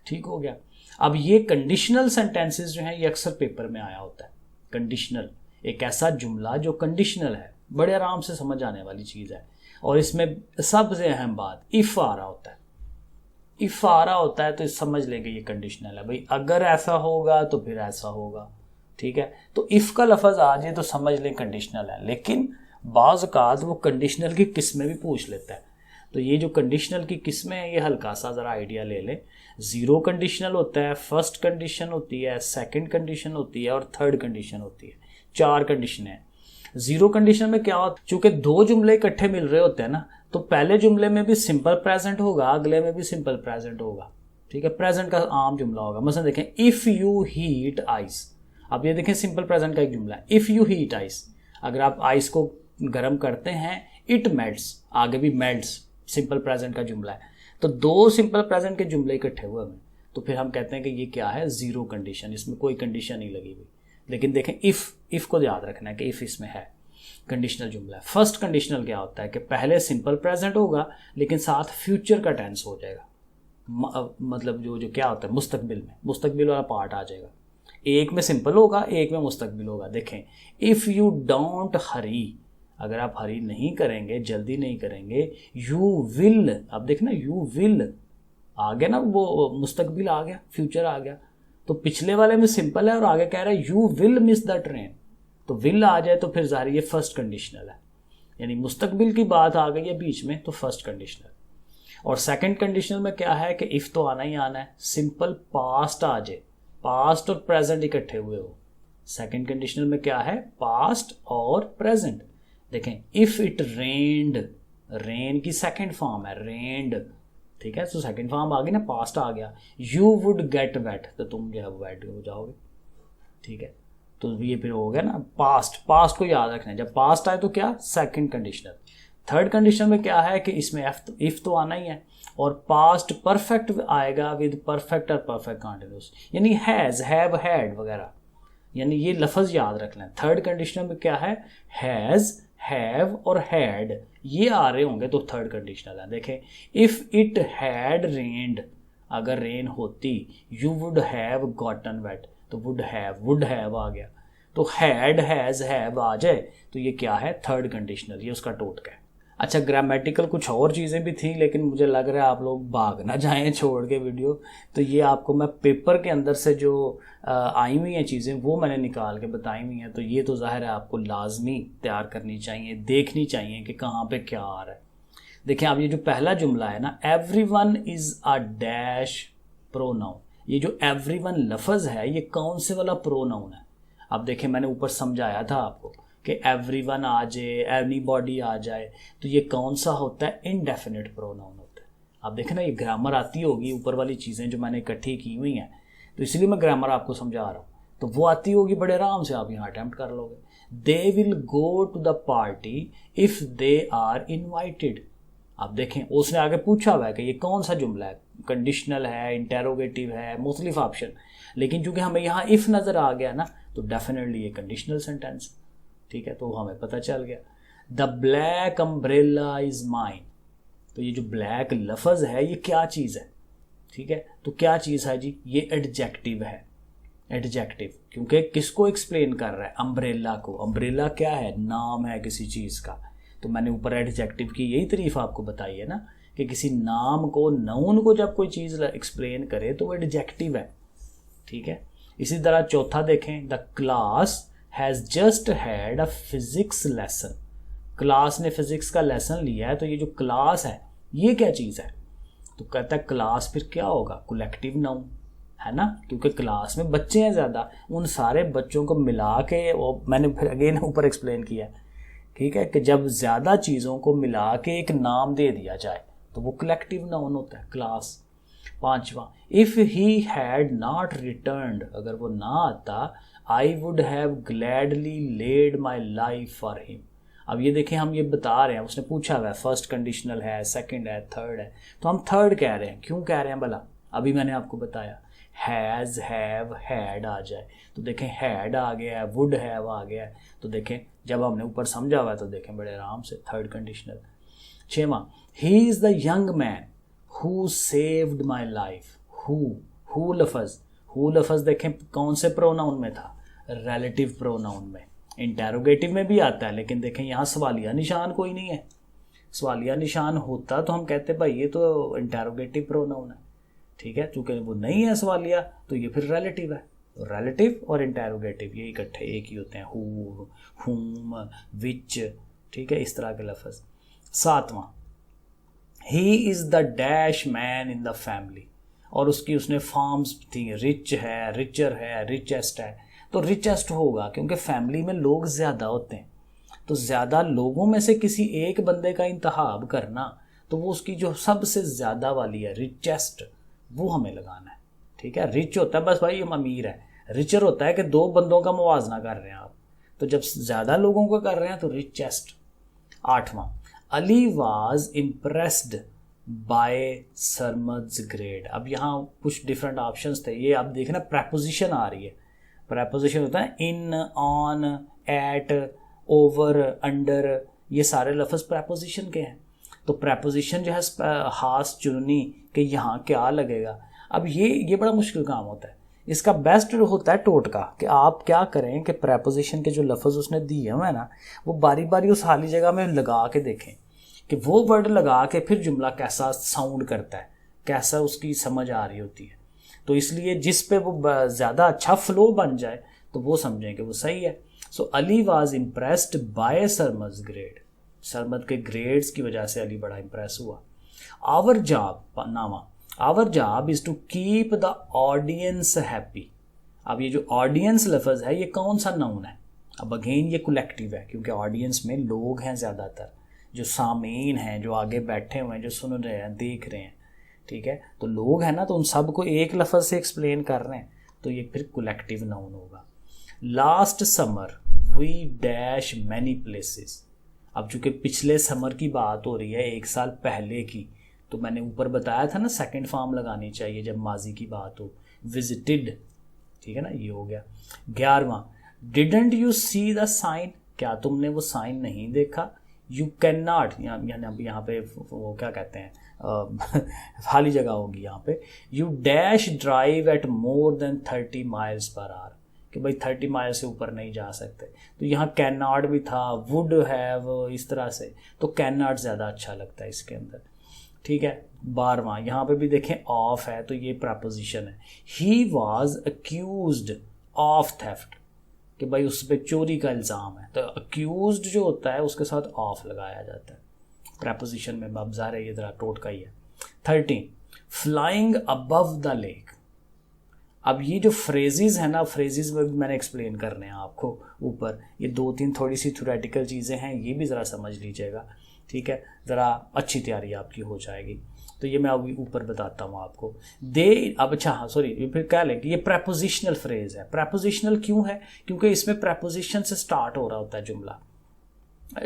ठीक हो गया। अब ये कंडीशनल सेंटेंसेस जो हैं, ये अक्सर पेपर में आया होता है। कंडीशनल, एक ऐसा जुमला जो कंडीशनल है, बड़े आराम से समझ आने वाली चीज़ है। और इसमें सबसे अहम बात, इफ़ आ रहा होता है। इफ़ आ रहा होता है तो समझ लेंगे ये कंडीशनल है, भाई अगर ऐसा होगा तो फिर ऐसा होगा। ठीक है, तो इफ़ का लफ्ज़ आ जाए तो समझ लें कंडीशनल है। लेकिन बाज़ औक़ात वो कंडीशनल की किस्में भी पूछ लेता है। तो ये जो कंडीशनल की किस्में हैं, ये हल्का सा ज़रा आइडिया ले लें। ज़ीरो कंडीशनल होता है, फर्स्ट कंडीशन होती है, सेकंड कंडीशन होती है, और थर्ड कंडीशन होती है। 4 कंडीशन है। ज़ीरो कंडीशन में क्या होता है? चूँकि दो जुमले इकट्ठे मिल रहे होते हैं ना, तो पहले जुमले में भी सिंपल प्रेजेंट होगा, अगले में भी सिंपल प्रेजेंट होगा। ठीक है, प्रेजेंट का आम जुमला होगा। मतलब देखें, इफ़ यू हीट आइस। अब ये देखें, सिंपल प्रेजेंट का एक जुमला है, इफ़ यू हीट आइस। अगर आप आइस को गर्म करते हैं, इट मेल्ट्स, आगे भी मेल्ट्स, सिंपल प्रेजेंट का जुमला है। तो दो सिंपल प्रेजेंट के जुमले इकट्ठे हुए हैं, तो फिर हम कहते हैं कि ये क्या है? Zero condition. इसमें कोई कंडीशन नहीं लगी हुई। लेकिन देखें, इफ़ को याद रखना है कि इफ़ इसमें है, कंडीशनल जुमला है। फर्स्ट कंडीशनल क्या होता है कि पहले सिंपल प्रेजेंट होगा, लेकिन साथ फ्यूचर का टेंस हो जाएगा। मतलब जो क्या होता है मुस्तकबिल में, मुस्तकबिल वाला पार्ट आ जाएगा। एक में सिंपल होगा, एक में मुस्तकबिल होगा। देखें, इफ़ यू डोंट हरी, अगर आप हरी नहीं करेंगे, जल्दी नहीं करेंगे, यू विल, अब देखना यू विल आ गया ना, वो मुस्तकबिल आ गया, फ्यूचर आ गया। तो पिछले वाले में सिंपल है और आगे कह रहा है you will miss the train, तो विल आ जाए तो फिर जाहिर ये फर्स्ट कंडीशनल है, यानी मुस्तकबिल की बात आ गई है बीच में, तो फर्स्ट कंडीशनल। और सेकंड कंडीशनल में क्या है कि इफ़ तो आना ही आना है, सिंपल पास्ट आ जाए, पास्ट और प्रेजेंट इकट्ठे हुए हो। सेकंड कंडीशनल में क्या है? पास्ट और प्रेजेंट। देखें, इफ़ इट रेन्ड, रेन की सेकंड फॉर्म है रेन्ड, ठीक है, तो सेकंड फॉर्म आ गई ना, पास्ट आ गया। यू वुड गेट वेट, तो तुम जो है वेट हो जाओगे, ठीक है। तो ये फिर हो गया ना पास्ट, पास्ट को याद रखना है, जब पास्ट आए तो क्या? Second conditional. थर्ड कंडीशन में क्या है कि इसमें इफ़ तो आना ही है, और पास्ट परफेक्ट आएगा विद परफेक्ट और परफेक्ट कंटिन्यूस, यानी हैज़, हैव, हैड वगैरह, यानी ये लफ्ज़ याद रखना है। थर्ड कंडीशन में क्या है? हैज़, हैव और हैड, ये आ रहे होंगे तो थर्ड कंडीशनल है। देखें, इफ़ इट हैड रेन्ड, अगर रेन होती, you would have gotten wet, तो वुड हैव आ गया। तो हैड, हैज़, हैव आ जाए तो ये क्या है? थर्ड कंडीशनल, ये उसका टोटका है। अच्छा, ग्रामेटिकल कुछ और चीज़ें भी थी, लेकिन मुझे लग रहा है आप लोग भाग ना जाएं छोड़ के वीडियो। तो ये आपको मैं पेपर के अंदर से जो आई हुई हैं चीज़ें वो मैंने निकाल के बताई हुई हैं। तो ये तो ज़ाहिर है आपको लाजमी तैयार करनी चाहिए, देखनी चाहिए कि कहाँ पे क्या आ रहा है। देखिए आप, ये जो पहला जुमला है ना, everyone is a dash pronoun, ये जो एवरीवन लफ्ज़ है ये कौन से वाला प्रोनाउन है? अब देखें, मैंने ऊपर समझाया था आपको कि एवरीवन आ जाए, एनीबॉडी आ जाए, तो ये कौन सा होता है? इनडेफिनिट प्रोनाउन होता है। आप देखें ना, ये ग्रामर आती होगी, ऊपर वाली चीज़ें जो मैंने इकट्ठी की हुई हैं, तो इसलिए मैं ग्रामर आपको समझा रहा हूँ। तो वो आती होगी, बड़े आराम से आप यहाँ अटैम्प्ट कर लोगे। They will go to the party if they are invited. आप देखें, उसने आगे पूछा हुआ है कि ये कौन सा जुमला है, कंडीशनल है, इंटेरोगेटिव है, मुख्तलिफ ऑप्शन, लेकिन चूंकि हमें यहाँ इफ़ नज़र आ गया ना, तो डेफिनेटली ये कंडीशनल सेंटेंस, ठीक है, तो हमें पता चल गया। The black umbrella is mine, तो ये जो ब्लैक लफ्ज़ है ये क्या चीज़ है? ठीक है, तो क्या चीज़ है जी? ये एडजेक्टिव है। एडजेक्टिव क्योंकि किसको एक्सप्लेन कर रहा है? अम्ब्रेला को। अम्ब्रेला क्या है? नाम है किसी चीज़ का। तो मैंने ऊपर एडजेक्टिव की यही तारीफ आपको बताई है ना, कि किसी नाम को, नाउन को जब कोई चीज़ एक्सप्लेन करे तो वो एडजेक्टिव है। ठीक है, इसी तरह चौथा देखें, the class has just had a physics lesson. Class ने फिजिक्स का लेसन लिया है, तो ये जो क्लास है ये क्या चीज़ है? तो कहता है क्लास फिर क्या होगा? कलेक्टिव नाउन है ना, क्योंकि क्लास में बच्चे हैं ज़्यादा, उन सारे बच्चों को मिला के, वो मैंने फिर अगेन ऊपर एक्सप्लेन किया, ठीक है, कि जब ज़्यादा चीज़ों को मिला के एक नाम दे दिया जाए तो वो कलेक्टिव नाउन होता है, क्लास। पांचवा, if he had not returned, अगर वो ना आता, I would have gladly led my life for him. अब ये देखें, हम ये बता रहे हैं, उसने पूछा हुआ है, फर्स्ट कंडीशनल है, सेकंड है, थर्ड है, तो हम थर्ड कह रहे हैं। क्यों कह रहे हैं भला? अभी मैंने आपको बताया, हैज़, हैव, हैड आ जाए तो देखें हैड आ गया है, वुड हैव आ गया है, तो देखें जब हमने ऊपर समझा हुआ है तो देखें बड़े आराम से थर्ड कंडीशनल। छठवां, he is the young man who saved my life. Who लफज देखें कौन से प्रोनाउन में था? रिलेटिव प्रोनाउन में। इंटेरोगेटिव में भी आता है, लेकिन देखें यहाँ सवालिया निशान कोई नहीं है। सवालिया निशान होता तो हम कहते भाई ये तो इंटेरोगेटिव प्रोनाउन है, ठीक है, चूंकि वो नहीं है सवालिया तो ये फिर रिलेटिव है। रिलेटिव और इंटेरोगेटिव ये इकट्ठे एक ही होते हैं, हु, हुम, विच, ठीक है, इस तरह के लफ्ज़। सातवां, ही is the dash man in the family, और उसने फॉर्म्स थी, रिच है, रिचर है, रिचेस्ट है, तो रिचेस्ट होगा क्योंकि फैमिली में लोग ज़्यादा होते हैं, तो ज़्यादा लोगों में से किसी एक बंदे का इंतखाब करना, तो वो उसकी जो सबसे ज़्यादा वाली है, रिचेस्ट, वो हमें लगाना है। ठीक है, रिच होता है बस भाई हम अमीर है, रिचर होता है कि दो बंदों का मुवाजना कर रहे हैं आप, तो जब ज़्यादा लोगों का कर रहे हैं तो रिचेस्ट। आठवां, Ali was impressed by Sarmad's grade. अब यहाँ कुछ डिफरेंट ऑप्शंस थे, ये आप देखना प्रेपोजिशन आ रही है। प्रेपोजिशन होता है इन, ऑन, एट, ओवर, अंडर, ये सारे लफ्ज़ प्रेपोजिशन के हैं। तो प्रेपोजिशन जो है खास चुननी कि यहाँ क्या लगेगा। अब ये बड़ा मुश्किल काम होता है। इसका बेस्ट होता है टोटका, कि आप क्या करें कि प्रेपोजिशन के जो लफ्ज़ उसने दिए हुए हैं ना, वो बारी बारी उस खाली जगह में लगा के देखें कि वो वर्ड लगा के फिर जुमला कैसा साउंड करता है, कैसा उसकी समझ आ रही होती है। तो इसलिए जिस पे वो ज़्यादा अच्छा फ्लो बन जाए तो वो समझें कि वो सही है। So Ali was impressed by Sarmad's grade, Sarmad के ग्रेड्स की वजह से अली बड़ा इम्प्रेस हुआ। Our job is to keep the audience happy. अब ये जो ऑडियंस लफ्ज़ है ये कौन सा नाउन है? अब अगेन ये कलेक्टिव है, क्योंकि ऑडियंस में लोग हैं ज़्यादातर, जो सामीन हैं, जो आगे बैठे हुए हैं, जो सुन रहे हैं, देख रहे हैं, ठीक है, तो लोग हैं ना, तो उन सब को एक लफ्ज़ से एक्सप्लेन कर रहे हैं, तो ये फिर कलेक्टिव नाउन होगा। Last summer we dash many places. अब चूँकि पिछले समर की बात हो रही है, एक साल पहले की, तो मैंने ऊपर बताया था ना सेकंड फॉर्म लगानी चाहिए जब माजी की बात हो, विजिटेड, ठीक है ना, ये हो गया। 11वां, didn't you see the sign, क्या तुमने वो साइन नहीं देखा? यू कैन नॉट, यहाँ पे वो क्या कहते हैं, खाली जगह होगी यहाँ पे। You dash drive eight more than 30 miles per hour, कि भाई 30 माइल से ऊपर नहीं जा सकते। तो यहाँ कैन नॉट भी था, वुड हैव, इस तरह से, तो कैन नॉट ज़्यादा अच्छा लगता है इसके अंदर। ठीक है, 12वां यहाँ पे भी देखें ऑफ है, तो ये प्रपोजिशन है। He was accused of theft, कि भाई उस पर चोरी का इल्ज़ाम है, तो अक्यूज्ड जो होता है उसके साथ ऑफ लगाया जाता है प्रपोजिशन में। अब ज़ाहिर है ये ज़रा टोटका ही है। 13 फ्लाइंग अबव द लेक। अब ये जो फ्रेजेस है ना, फ्रेजेस में भी मैंने एक्सप्लेन करने हैं आपको ऊपर। ये 2-3 थोड़ी सी थ्योरेटिकल चीज़ें हैं, ये भी ज़रा समझ लीजिएगा। ठीक है, ज़रा अच्छी तैयारी आपकी हो जाएगी। तो ये मैं अभी ऊपर बताता हूँ आपको। दे, अब अच्छा हाँ सॉरी, फिर कह लें कि ये प्रेपोजिशनल फ्रेज है। प्रेपोजिशनल क्यों है? क्योंकि इसमें प्रेपोजिशन से स्टार्ट हो रहा होता है जुमला,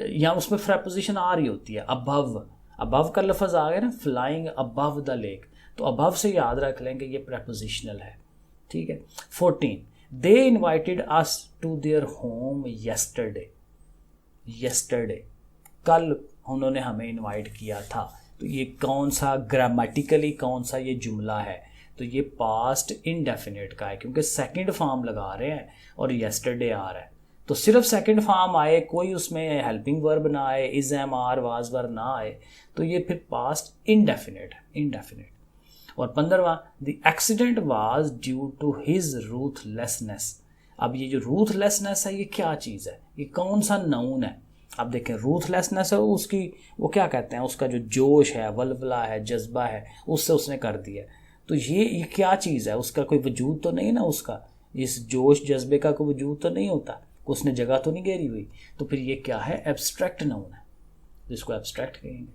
या उसमें प्रेपोजिशन आ रही होती है। अबव, अबव का लफ्ज़ आ गया ना, फ्लाइंग अबव द लेक, तो अबव से याद रख लेंगे ये प्रेपोजिशनल है। ठीक है। 14 they invited us to their home yesterday. Yesterday, कल उन्होंने हमें इनवाइट किया था। तो ये कौन सा ग्रामेटिकली कौन सा ये जुमला है? तो ये पास्ट इनडेफिनेट का है, क्योंकि सेकंड फॉर्म लगा रहे हैं और येस्टरडे आ रहा है। तो सिर्फ सेकंड फॉर्म आए, कोई उसमें हेल्पिंग वर्ब ना आए, is am are was were ना आए, तो ये फिर पास्ट इनडेफिनेट है, इनडेफिनेट। और 15वां the accident was due to his ruthlessness. अब ये जो रूथलेसनेस है ये क्या चीज़ है? ये कौन सा नाउन है? अब देखें, रूथलेसनेस है उसकी, वो क्या कहते हैं, उसका जो जोश है, वल्वला है, जज्बा है, उससे उसने कर दिया। तो ये क्या चीज़ है? उसका कोई वजूद तो नहीं ना, उसका इस जोश जज्बे का कोई वजूद तो नहीं होता, उसने जगह तो नहीं घेरी हुई। तो फिर ये क्या है? एब्स्ट्रैक्ट नाउन है, जिसको एब्स्ट्रैक्ट कहेंगे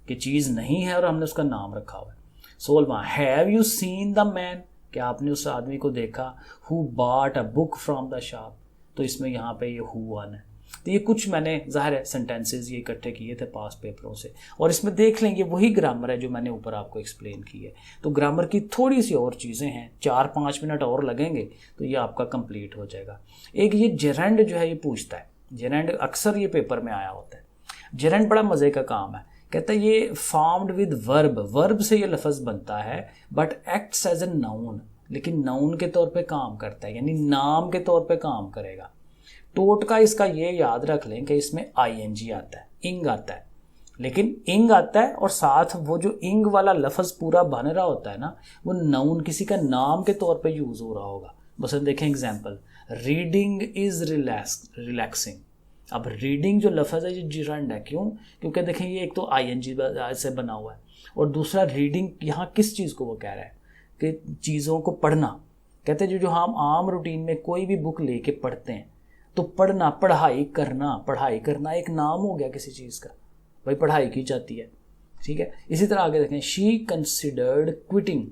कि चीज़ नहीं है और हमने उसका नाम रखा हुआ है। 16वां have you seen the man, क्या आपने उस आदमी को देखा, who bought a book from the shop. तो इसमें यहाँ पे ये हु वन है। तो ये कुछ मैंने ज़ाहिर है सेंटेंसेस ये इकट्ठे किए थे पास पेपरों से, और इसमें देख लेंगे वही ग्रामर है जो मैंने ऊपर आपको एक्सप्लेन की है। तो ग्रामर की थोड़ी सी और चीज़ें हैं, 4-5 मिनट और लगेंगे तो ये आपका कंप्लीट हो जाएगा। एक ये जेरेंड जो है ये पूछता है, जेरेंड अक्सर ये पेपर में आया होता है। जेरेंड बड़ा मज़े का काम है, कहता है ये फॉर्म्ड विद वर्ब, वर्ब से ये लफ्ज़ बनता है, but acts as a noun, लेकिन नाउन के तौर पे काम करता है, यानी नाम के तौर पे काम करेगा। टोटका इसका ये याद रख लें कि इसमें आईएनजी आता है, इंग आता है, लेकिन इंग आता है और साथ वो जो इंग वाला लफ्ज़ पूरा बन रहा होता है ना, वो नाउन किसी का नाम के तौर पे यूज़ हो रहा होगा। बस देखें एग्जांपल, रीडिंग इज़ रिलैक्सिंग। अब रीडिंग जो लफ्ज़ है ये जिरंड है, क्यों? क्योंकि देखें ये एक तो आईएनजी से बना हुआ है, और दूसरा रीडिंग यहाँ किस चीज़ को वो कह रहा है कि चीज़ों को पढ़ना। कहते हैं जो हम आम रूटीन में कोई भी बुक लेके पढ़ते हैं, तो पढ़ना, पढ़ाई करना एक नाम हो गया किसी चीज़ का, भाई पढ़ाई की जाती है। ठीक है, इसी तरह आगे देखें, शी कंसिडर्ड क्विटिंग।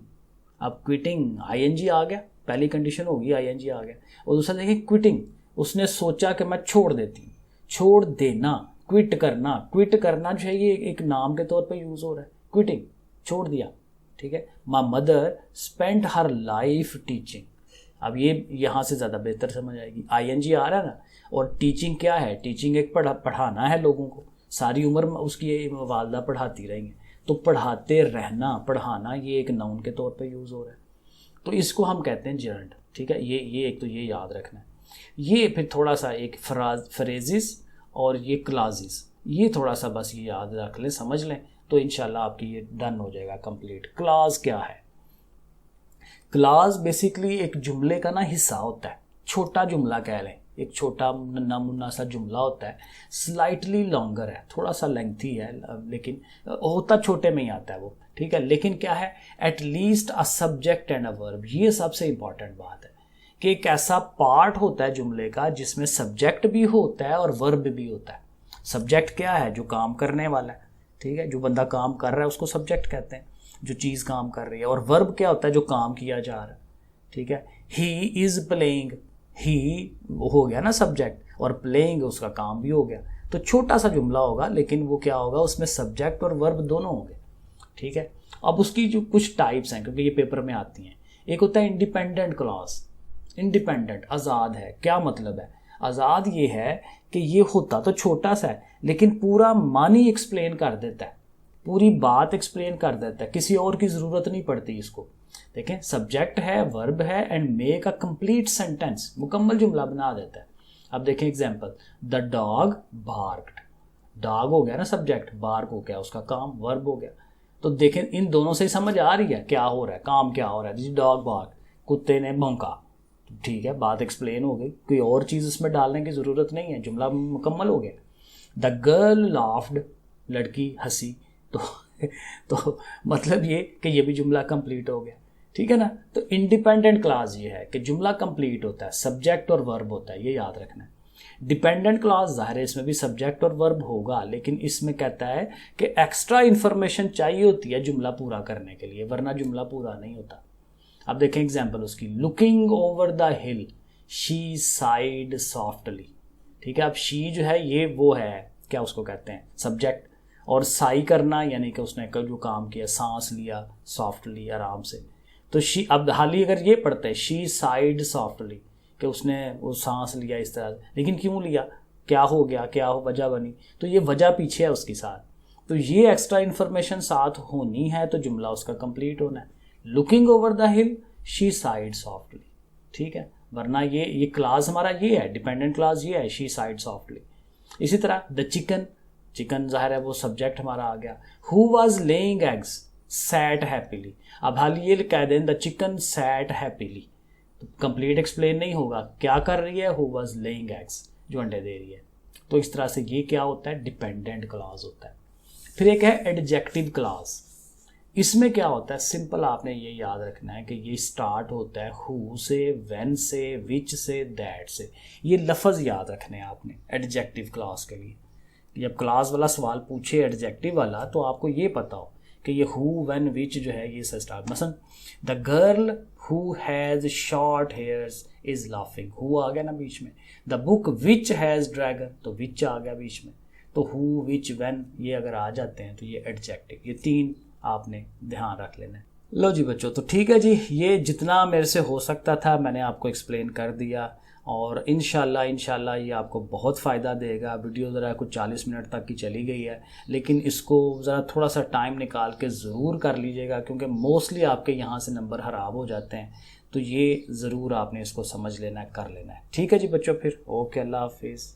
अब क्विटिंग आईएनजी आ गया, पहली कंडीशन होगी आईएनजी आ गया, और दूसरा देखें क्विटिंग, उसने सोचा कि मैं छोड़ देती हूँ, छोड़ देना, क्विट करना जो है ये एक नाम के तौर पे यूज़ हो रहा है, क्विटिंग, छोड़ दिया। ठीक है, my mother spent her life teaching. अब ये यहाँ से ज़्यादा बेहतर समझ आएगी, आईएनजी आ रहा है ना, और टीचिंग क्या है? टीचिंग एक पढ़ाना है लोगों को, सारी उम्र उसकी वालदा पढ़ाती रहेंगे, तो पढ़ाते रहना, पढ़ाना, ये एक नाउन के तौर पे यूज़ हो रहा है, तो इसको हम कहते हैं जेरंड। ठीक है, ये एक तो ये याद रखना है। ये फिर थोड़ा सा एक फ्रेजेस और ये क्लाजेस, ये थोड़ा सा बस ये याद रख लें, समझ लें, तो इंशाल्लाह आपकी ये डन हो जाएगा कंप्लीट। क्लाज क्या है? क्लाज बेसिकली एक जुमले का ना हिस्सा होता है, छोटा जुमला कह लें, एक छोटा नन्ना मुन्ना सा जुमला होता है, स्लाइटली लॉन्गर है, थोड़ा सा लेंथी है, लेकिन होता छोटे में ही आता है वो। ठीक है, लेकिन क्या है? At least a subject and a verb. ये सबसे इंपॉर्टेंट बात है कि एक ऐसा पार्ट होता है जुमले का जिसमें सब्जेक्ट भी होता है और वर्ब भी होता है। सब्जेक्ट क्या है? जो काम करने वाला है, ठीक है, जो बंदा काम कर रहा है उसको सब्जेक्ट कहते हैं, जो चीज़ काम कर रही है। और वर्ब क्या होता है? जो काम किया जा रहा है। ठीक है, ही इज़ प्लेइंग, ही हो गया ना सब्जेक्ट, और प्लेइंग उसका काम भी हो गया। तो छोटा सा जुमला होगा, लेकिन वो क्या होगा, उसमें सब्जेक्ट और वर्ब दोनों होंगे। ठीक है, अब उसकी जो कुछ टाइप्स हैं, क्योंकि ये पेपर में आती हैं, एक होता है इंडिपेंडेंट क्लॉज। इंडिपेंडेंट, आज़ाद है। क्या मतलब है? आज़ाद ये है कि ये होता तो छोटा सा है, लेकिन पूरा मानी एक्सप्लेन कर देता है, पूरी बात एक्सप्लेन कर देता है, किसी और की ज़रूरत नहीं पड़ती इसको। देखें, सब्जेक्ट है, वर्ब है, and make a complete sentence, मुकम्मल जुमला बना देता है। अब देखें एग्जांपल, द डॉग बार्क्ड, डॉग हो गया ना सब्जेक्ट, बार्क हो गया उसका काम, वर्ब हो गया। तो देखें इन दोनों से समझ आ रही है क्या हो रहा है, काम क्या हो रहा है। डॉग बार्क, कुत्ते ने भौंका, ठीक है, बात एक्सप्लेन हो गई, कोई और चीज़ इसमें डालने की ज़रूरत नहीं है, जुमला मुकम्मल हो गया। द गर्ल लाफ्ड, लड़की हंसी, तो मतलब ये कि ये भी जुमला कंप्लीट हो गया, ठीक है ना। तो इंडिपेंडेंट क्लास ये है कि जुमला कंप्लीट होता है, सब्जेक्ट और वर्ब होता है, ये याद रखना है। डिपेंडेंट क्लास ज़ाहिर है इसमें भी सब्जेक्ट और वर्ब होगा, लेकिन इसमें कहता है कि एक्स्ट्रा इन्फॉर्मेशन चाहिए होती है जुमला पूरा करने के लिए, वरना जुमला पूरा नहीं होता। अब देखें एग्जांपल उसकी, looking over the hill she side softly, ठीक है। अब शी जो है ये वो है, क्या उसको कहते हैं, सब्जेक्ट, और साई करना यानी कि उसने जो काम किया, सांस लिया सॉफ्टली, आराम से। तो शी, अब हाल ही अगर ये पढ़ते हैं शी साइड सॉफ्टली, कि उसने वो सांस लिया इस तरह से, लेकिन क्यों लिया, क्या हो गया, क्या हो वजह बनी, तो ये वजह पीछे है उसके साथ। तो ये एक्स्ट्रा इन्फॉर्मेशन साथ होनी है तो जुमला उसका कंप्लीट होना है। Looking over the hill she side softly, ठीक है, वरना ये क्लास हमारा ये है, डिपेंडेंट क्लास ये है, शी साइड सॉफ्टली। इसी तरह द चिकन, चिकन ज़ाहिर है वो सब्जेक्ट हमारा आ गया। Who was laying eggs sat happily, अब हाल ये कह दें द चिकन सैट हैप्पीली, तो कंप्लीट एक्सप्लेन नहीं होगा, क्या कर रही है, हु वॉज लेइंग एग्स, जो अंडे दे रही है। तो इस तरह से ये क्या होता है, डिपेंडेंट क्लास होता है। फिर एक है एडजेक्टिव क्लास, इसमें क्या होता है, सिंपल आपने ये याद रखना है कि ये स्टार्ट होता है हु से, व्हेन से, विच से, दैट से, ये लफ्ज़ याद रखने हैं आपने एडजेक्टिव क्लास के लिए। जब क्लास वाला सवाल पूछे एडजेक्टिव वाला तो आपको ये पता हो कि ये हु, व्हेन, विच जो है ये से स्टार्ट। मसलन the girl who has short hairs is laughing, who आ गया ना बीच में। The book which has dragon, तो विच आ गया बीच में। तो हु, विच, व्हेन ये अगर आ जाते हैं तो ये एडजेक्टिव, ये तीन आपने ध्यान रख लेना है। लो जी बच्चों, तो ठीक है जी, ये जितना मेरे से हो सकता था मैंने आपको एक्सप्लेन कर दिया, और इंशाल्लाह ये आपको बहुत फ़ायदा देगा। वीडियो ज़रा कुछ 40 मिनट तक की चली गई है, लेकिन इसको ज़रा थोड़ा सा टाइम निकाल के ज़रूर कर लीजिएगा, क्योंकि मोस्टली आपके यहाँ से नंबर ख़राब हो जाते हैं। तो ये ज़रूर आपने इसको समझ लेना है, कर लेना है। ठीक है जी बच्चों, फिर ओके, अल्लाह हाफिज़।